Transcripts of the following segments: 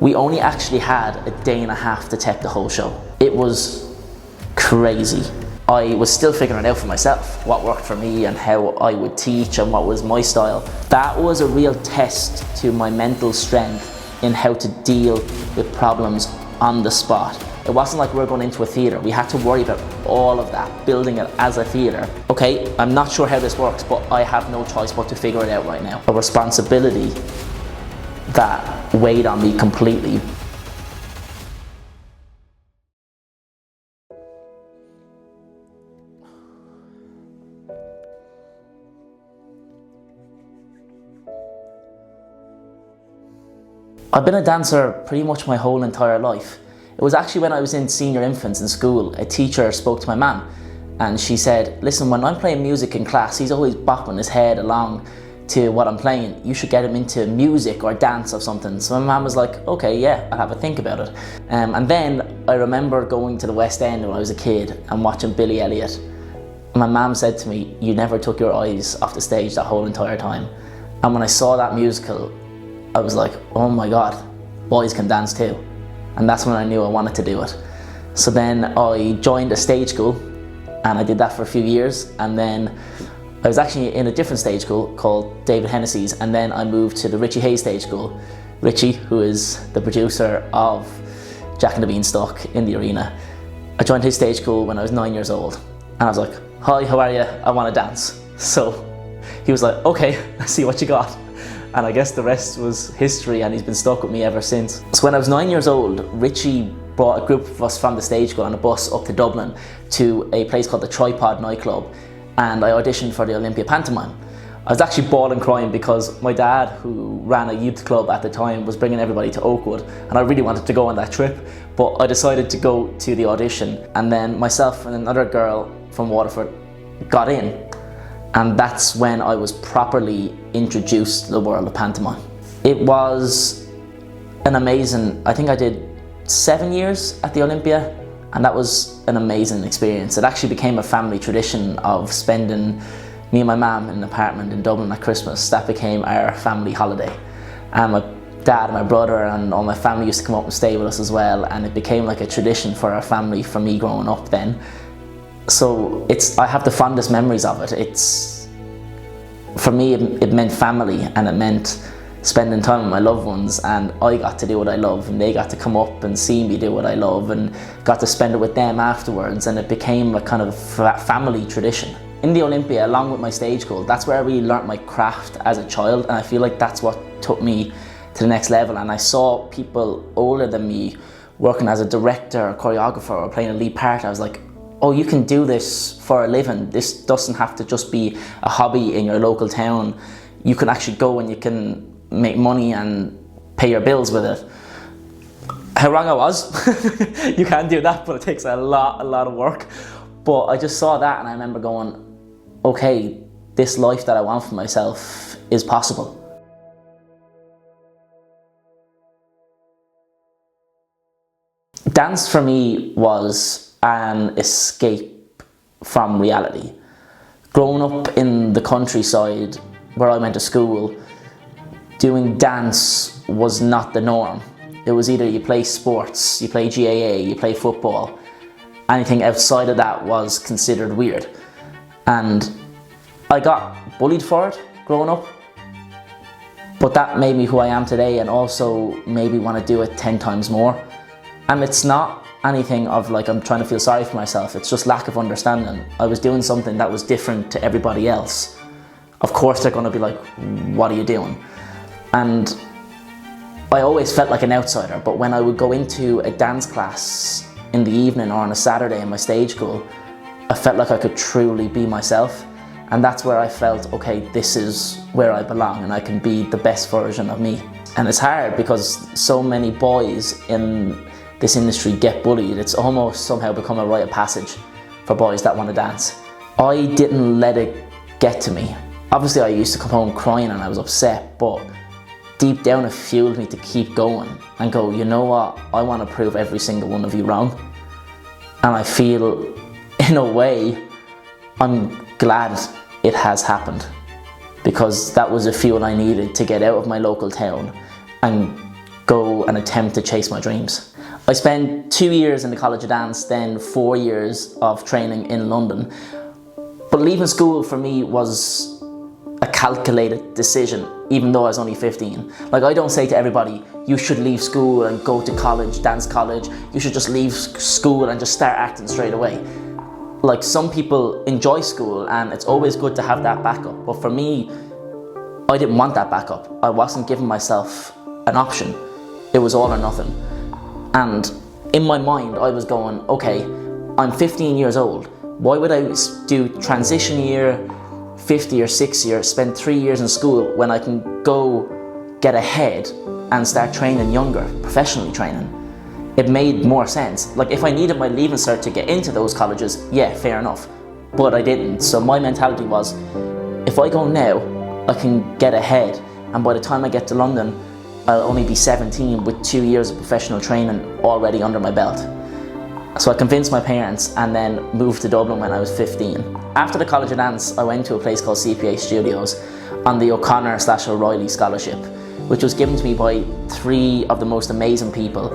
We only actually had a day and a half to tape the whole show. It was crazy. I was still figuring it out for myself, what worked for me and how I would teach and what was my style. That was a real test to my mental strength in how to deal with problems on the spot. It wasn't like we were going into a theatre. We had to worry about all of that, building it as a theatre. Okay, I'm not sure how this works, but I have no choice but to figure it out right now. A responsibility that weighed on me completely. I've been a dancer pretty much my whole entire life. It was actually when I was in senior infants in school, a teacher spoke to my mum and she said, listen, when I'm playing music in class, he's always bopping his head along to what I'm playing. You should get him into music or dance or something. So my mum was like, okay, yeah, I'll have a think about it. And then I remember going to the West End when I was a kid and watching Billy Elliot. And my mum said to me, you never took your eyes off the stage that whole entire time. And when I saw that musical, I was like, oh my God, boys can dance too. And that's when I knew I wanted to do it. So then I joined a stage school and I did that for a few years. And then I was actually in a different stage school called David Hennessy's. And then I moved to the Richie Hayes stage school. Richie, who is the producer of Jack and the Beanstalk in the Arena. I joined his stage school when I was 9 years old. And I was like, hi, how are you? I want to dance. So he was like, okay, let's see what you got. And I guess the rest was history and he's been stuck with me ever since. So when I was 9 years old, Richie brought a group of us from the stage school on a bus up to Dublin to a place called the Tripod nightclub, and I auditioned for the Olympia pantomime. I was actually bawling crying because my dad, who ran a youth club at the time, was bringing everybody to Oakwood, and I really wanted to go on that trip, but I decided to go to the audition, and then myself and another girl from Waterford got in. And that's when I was properly introduced to the world of pantomime. It was an amazing, I think I did 7 years at the Olympia, and that was an amazing experience. It actually became a family tradition of spending me and my mum in an apartment in Dublin at Christmas. That became our family holiday. And my dad and my brother and all my family used to come up and stay with us as well, and it became like a tradition for our family, for me growing up then. So I have the fondest memories of it. For me, it meant family, and it meant spending time with my loved ones, and I got to do what I love, and they got to come up and see me do what I love, and got to spend it with them afterwards, and it became a kind of family tradition. In the Olympia, along with my stage school, that's where I really learnt my craft as a child, and I feel like that's what took me to the next level. And I saw people older than me working as a director or choreographer or playing a lead part. I was like, oh, you can do this for a living. This doesn't have to just be a hobby in your local town. You can actually go and you can make money and pay your bills with it. How wrong I was. You can do that, but it takes a lot of work. But I just saw that and I remember going, okay, this life that I want for myself is possible. Dance for me was an escape from reality. Growing up in the countryside where I went to school, doing dance was not the norm. It was either you play sports, you play GAA, you play football. Anything outside of that was considered weird. And I got bullied for it growing up, but that made me who I am today, and also made me want to do it 10 times more. And it's not anything of like I'm trying to feel sorry for myself, it's just lack of understanding. I was doing something that was different to everybody else. Of course they're going to be like, what are you doing? And I always felt like an outsider, but when I would go into a dance class in the evening or on a Saturday in my stage school, I felt like I could truly be myself. And that's where I felt, okay, this is where I belong and I can be the best version of me. And it's hard because so many boys in this industry get bullied. It's almost somehow become a rite of passage for boys that want to dance. I didn't let it get to me. Obviously I used to come home crying and I was upset, but deep down it fueled me to keep going and go, you know what, I want to prove every single one of you wrong. And I feel, in a way, I'm glad it has happened, because that was the fuel I needed to get out of my local town and go and attempt to chase my dreams. I spent 2 years in the College of Dance, then 4 years of training in London. But leaving school for me was a calculated decision, even though I was only 15. Like, I don't say to everybody, you should leave school and go to college, dance college. You should just leave school and just start acting straight away. Like, some people enjoy school and it's always good to have that backup. But for me, I didn't want that backup. I wasn't giving myself an option. It was all or nothing. And in my mind, I was going, okay, I'm 15 years old. Why would I do transition year, 50 or 60 years, spend 3 years in school when I can go get ahead and start training younger, professionally training? It made more sense. Like, if I needed my leaving cert to get into those colleges, yeah, fair enough. But I didn't. So my mentality was, if I go now, I can get ahead. And by the time I get to London, I'll only be 17 with 2 years of professional training already under my belt. So I convinced my parents and then moved to Dublin when I was 15. After the College of Dance, I went to a place called CPA Studios on the O'Connor/O'Reilly scholarship, which was given to me by 3 of the most amazing people,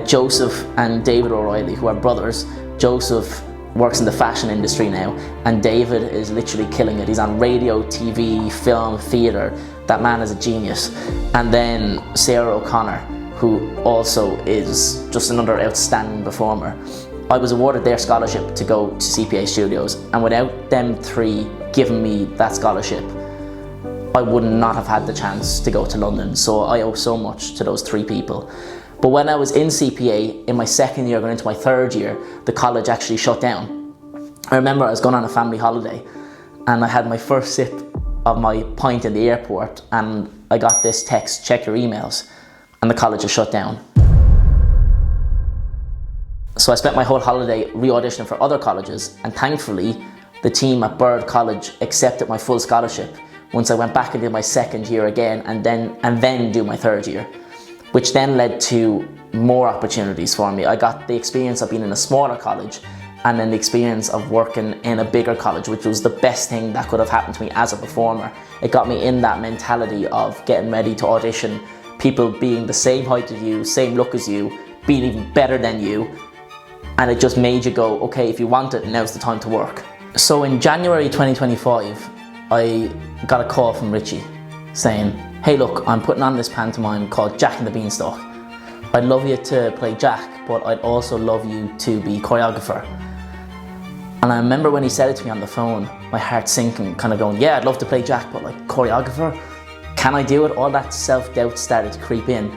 Joseph and David O'Reilly, who are brothers. Joseph works in the fashion industry now, and David is literally killing it. He's on radio, TV, film, theatre. That man is a genius. And then Sarah O'Connor, who also is just another outstanding performer. I was awarded their scholarship to go to CPA Studios, and without them 3 giving me that scholarship, I would not have had the chance to go to London. So I owe so much to those 3 people. But when I was in CPA, in my second year, going into my third year, the college actually shut down. I remember I was going on a family holiday and I had my first sip of my pint in the airport, and I got this text, check your emails, and the college is shut down. So I spent my whole holiday re-auditioning for other colleges, and thankfully the team at Bird College accepted my full scholarship once I went back and did my second year again, and then do my third year, which then led to more opportunities for me. I got the experience of being in a smaller college and then the experience of working in a bigger college, which was the best thing that could have happened to me as a performer. It got me in that mentality of getting ready to audition, people being the same height as you, same look as you, being even better than you, and it just made you go, okay, if you want it, now's the time to work. So in January 2025, I got a call from Richie saying, hey look, I'm putting on this pantomime called Jack and the Beanstalk. I'd love you to play Jack, but I'd also love you to be choreographer. And I remember when he said it to me on the phone, my heart sinking, kind of going, yeah, I'd love to play Jack, but like, choreographer? Can I do it? All that self-doubt started to creep in.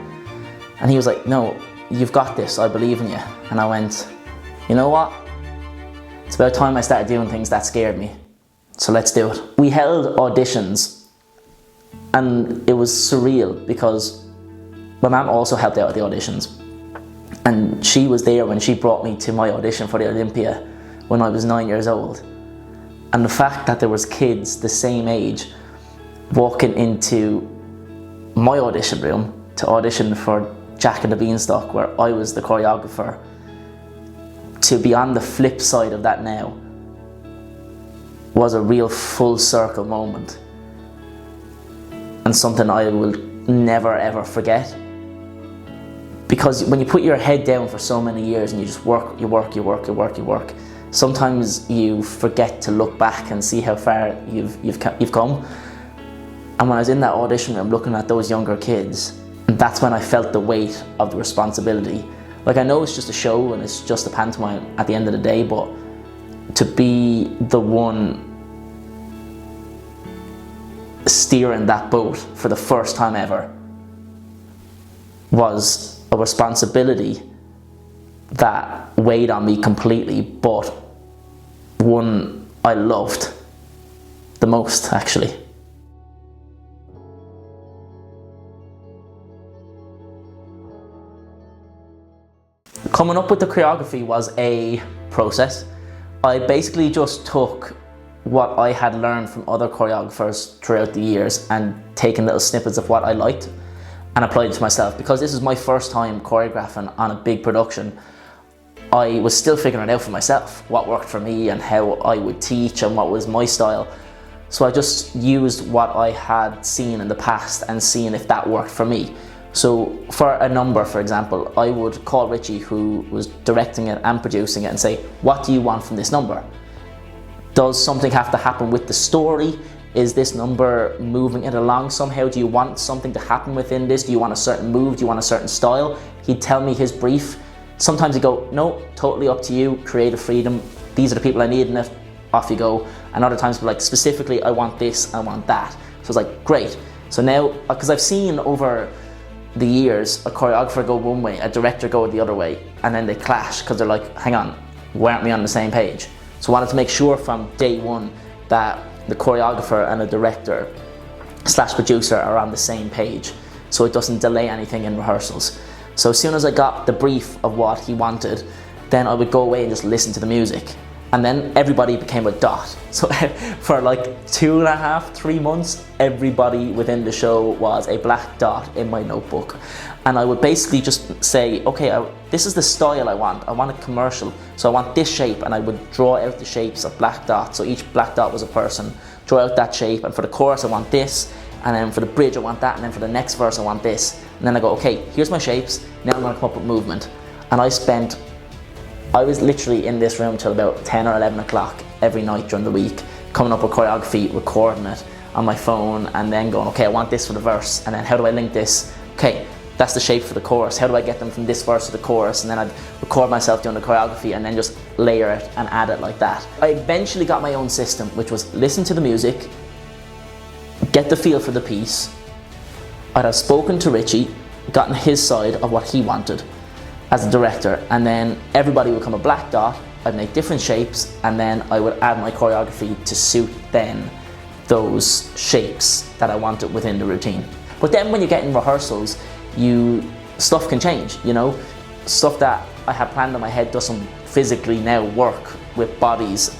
And he was like, no, you've got this, I believe in you. And I went, you know what? It's about time I started doing things that scared me. So let's do it. We held auditions and it was surreal because my mum also helped out at the auditions. And she was there when she brought me to my audition for the Olympia when I was 9 years old. And the fact that there was kids the same age walking into my audition room to audition for Jack and the Beanstalk, where I was the choreographer, to be on the flip side of that now was a real full circle moment, and something I will never ever forget. Because when you put your head down for so many years and you just work, you work, sometimes you forget to look back and see how far you've come. And when I was in that audition room looking at those younger kids, that's when I felt the weight of the responsibility. Like, I know it's just a show and it's just a pantomime at the end of the day, but to be the one steering that boat for the first time ever was a responsibility that weighed on me completely, but one I loved the most, actually. Coming up with the choreography was a process. I basically just took what I had learned from other choreographers throughout the years and taken little snippets of what I liked and applied it to myself. Because this is my first time choreographing on a big production, I was still figuring it out for myself, what worked for me and how I would teach and what was my style. So I just used what I had seen in the past and seen if that worked for me. So for a number, for example, I would call Richie, who was directing it and producing it, and say, what do you want from this number? Does something have to happen with the story? Is this number moving it along somehow? Do you want something to happen within this? Do you want a certain move? Do you want a certain style? He'd tell me his brief. Sometimes he'd go, no, totally up to you, creative freedom. These are the people I need in it, off you go. And other times, like, specifically, I want this, I want that. So it's like, great. So now, because I've seen over the years a choreographer go one way, a director go the other way, and then they clash because they're like, hang on, why aren't we on the same page? So I wanted to make sure from day one that the choreographer and the director / producer are on the same page, so it doesn't delay anything in rehearsals. So as soon as I got the brief of what he wanted, then I would go away and just listen to the music. And then everybody became a dot. So for like 2.5, 3 months, everybody within the show was a black dot in my notebook. And I would basically just say, okay, this is the style I want. I want a commercial, so I want this shape, and I would draw out the shapes of black dots. So each black dot was a person, draw out that shape, and for the chorus I want this, and then for the bridge I want that, and then for the next verse I want this. And then I go, okay, here's my shapes, now I'm gonna come up with movement. And I was literally in this room till about 10 or 11 o'clock every night during the week, coming up with choreography, recording it on my phone, and then going, okay, I want this for the verse, and then how do I link this? Okay, that's the shape for the chorus. How do I get them from this verse to the chorus? And then I'd record myself doing the choreography and then just layer it and add it like that. I eventually got my own system, which was listen to the music, get the feel for the piece. I'd have spoken to Richie, gotten his side of what he wanted as a director, and then everybody would come a black dot. I'd make different shapes, and then I would add my choreography to suit then those shapes that I wanted within the routine. But then when you get in rehearsals, stuff can change, you know? Stuff that I had planned in my head doesn't physically now work with bodies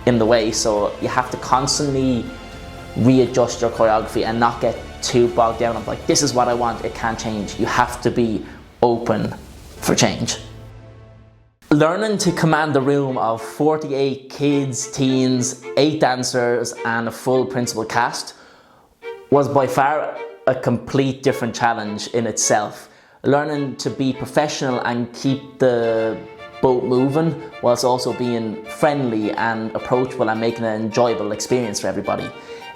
in the way, so you have to constantly readjust your choreography and not get too bogged down of like, this is what I want, it can't change. You have to be open for change. Learning to command the room of 48 kids, teens, 8 dancers, and a full principal cast was by far a complete different challenge in itself. Learning to be professional and keep the boat moving whilst also being friendly and approachable and making an enjoyable experience for everybody.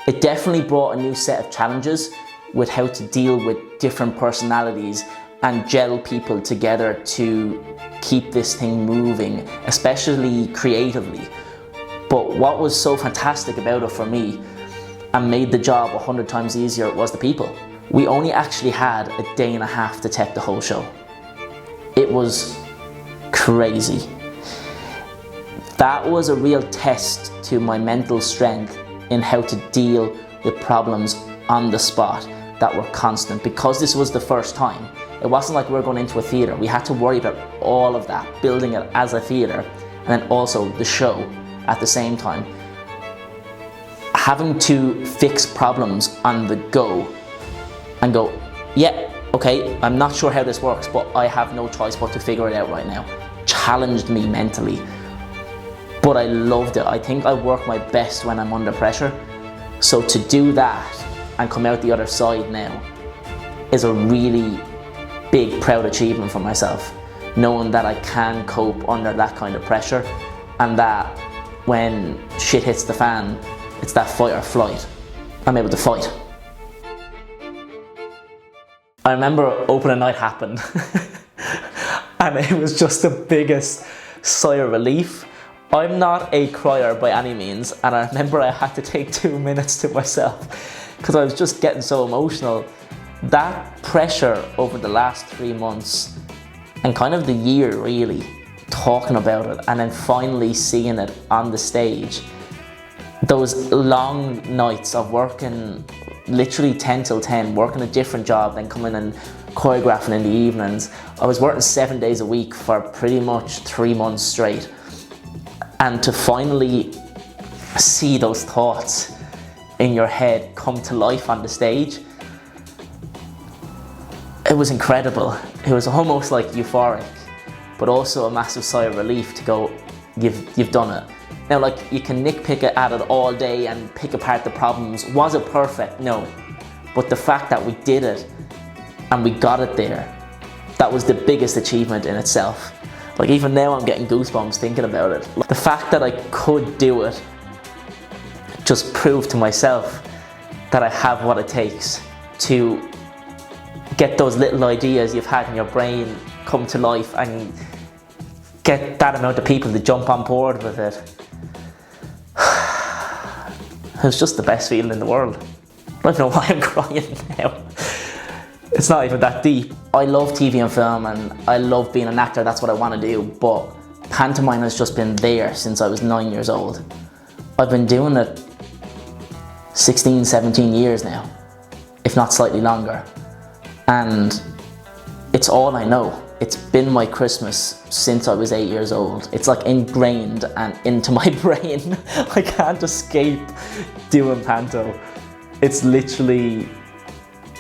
It definitely brought a new set of challenges with how to deal with different personalities and gel people together to keep this thing moving, especially creatively. But what was so fantastic about it for me and made the job 100 times easier was the people. We only actually had a day and a half to tech the whole show. It was crazy. That was a real test to my mental strength in how to deal with problems on the spot that were constant, because this was the first time. It wasn't like we were going into a theatre. We had to worry about all of that, building it as a theatre, and then also the show at the same time. Having to fix problems on the go and go, yeah, okay, I'm not sure how this works, but I have no choice but to figure it out right now, challenged me mentally. But I loved it. I think I work my best when I'm under pressure. So to do that and come out the other side now is a really big, proud achievement for myself. Knowing that I can cope under that kind of pressure, and that when shit hits the fan, it's that fight or flight. I'm able to fight. I remember opening night happened and it was just the biggest sigh of relief. I'm not a crier by any means, and I remember I had to take 2 minutes to myself because I was just getting so emotional. That pressure over the last 3 months and kind of the year really, talking about it and then finally seeing it on the stage. Those long nights of working literally 10 till 10, working a different job, then coming and choreographing in the evenings. I was working 7 days a week for pretty much 3 months straight. And to finally see those thoughts in your head come to life on the stage, it was incredible. It was almost like euphoric, but also a massive sigh of relief to go, you've done it. Now, like, you can nitpick at it all day and pick apart the problems. Was it perfect? No. But the fact that we did it and we got it there. That was the biggest achievement in itself. Like even now I'm getting goosebumps thinking about it. The fact that I could do it just proved to myself that I have what it takes to get those little ideas you've had in your brain come to life and get that amount of people to jump on board with it. It was just the best feeling in the world. I don't know why I'm crying now. It's not even that deep. I love TV and film and I love being an actor, that's what I want to do, but pantomime has just been there since I was 9 years old. I've been doing it 16, 17 years now, if not slightly longer. And it's all I know. It's been my Christmas since I was 8 years old. It's like ingrained and into my brain. I can't escape doing panto. It's literally,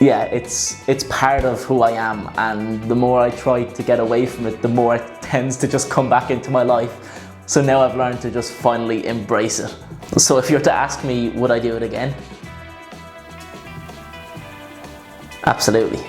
yeah, it's part of who I am, and the more I try to get away from it, the more it tends to just come back into my life. So now I've learned to just finally embrace it. So if you're to ask me, would I do it again? Absolutely.